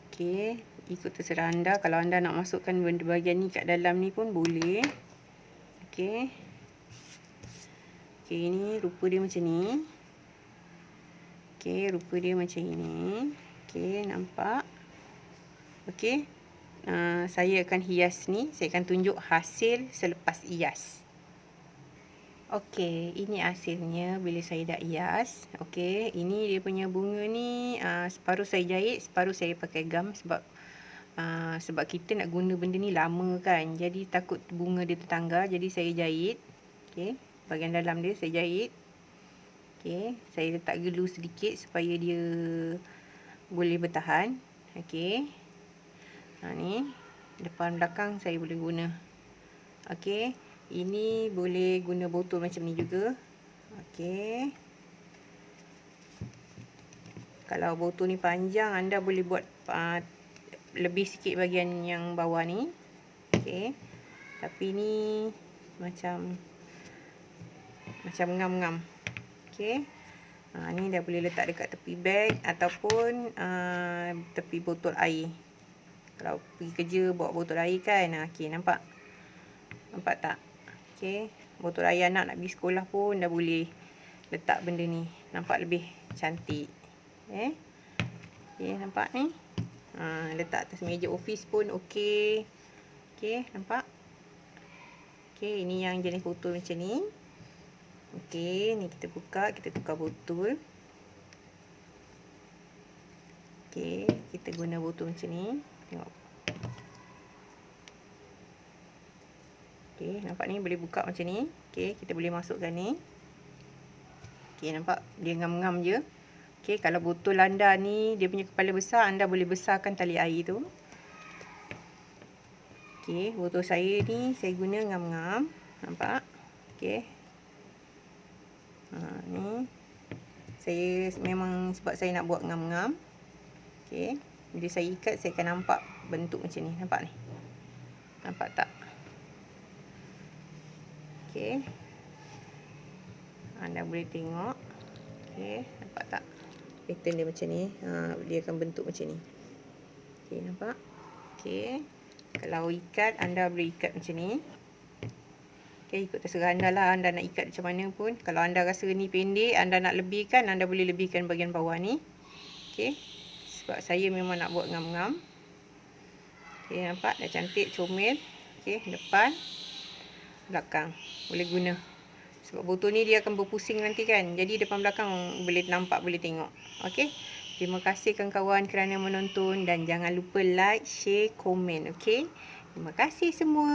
Okey, ikut terserah anda. Kalau anda nak masukkan benda bahagian ni kat dalam ni pun boleh. Okey. Okey, ini rupa dia macam ni. Okey, rupa dia macam ini. Okey, nampak? Okey. Saya akan hias ni. Saya akan tunjuk hasil selepas hias. Okey, ini hasilnya bila saya dah hias. Okey, ini dia punya bunga ni separuh saya jahit, separuh saya pakai gam sebab kita nak guna benda ni lama kan. Jadi takut bunga dia tertanggar, jadi saya jahit. Okey, bahagian dalam dia saya jahit. Okey, saya letak glue sedikit supaya dia boleh bertahan. Okey. Ni depan belakang saya boleh guna. Okey. Ini boleh guna botol macam ni juga. Okey. Kalau botol ni panjang, anda boleh buat lebih sikit bahagian yang bawah ni. Okey. Tapi ni macam ngam-ngam. Okey. Ni dah boleh letak dekat tepi beg ataupun tepi botol air. Kalau pergi kerja bawa botol air kan. Okey, nampak? Nampak tak? Okey, botol air anak nak pergi sekolah pun dah boleh letak benda ni. Nampak lebih cantik. Okey, nampak ni? Letak atas meja office pun okey. Okey, nampak? Okey, ini yang jenis botol macam ni. Okey, ni kita buka, kita tukar botol. Okey, kita guna botol macam ni. Tengok. Okey, nampak ni boleh buka macam ni. Okey, kita boleh masukkan ni. Okey, nampak dia ngam-ngam je. Okey, kalau botol anda ni dia punya kepala besar, anda boleh besarkan tali air tu. Okey, botol saya ni saya guna ngam-ngam. Nampak? Okey. Ni saya memang sebab saya nak buat ngam-ngam. Okey, bila saya ikat saya akan nampak bentuk macam ni. Nampak ni? Nampak tak? Okey. Anda boleh tengok. Okey, nampak tak? Pattern dia macam ni. Dia akan bentuk macam ni. Okey, nampak? Okey. Kalau ikat, anda boleh ikat macam ni. Okey, ikut terserah anda lah. Anda nak ikat macam mana pun. Kalau anda rasa ni pendek, anda nak lebihkan, anda boleh lebihkan bahagian bawah ni. Okey. Sebab saya memang nak buat ngam-ngam. Okey, nampak? Dah cantik, comel. Okey, depan. Belakang boleh guna sebab botol ni dia akan berpusing nanti kan, jadi depan belakang boleh nampak, boleh tengok. Okey, terima kasih kawan-kawan kerana menonton dan jangan lupa like, share, komen. Okey, terima kasih semua.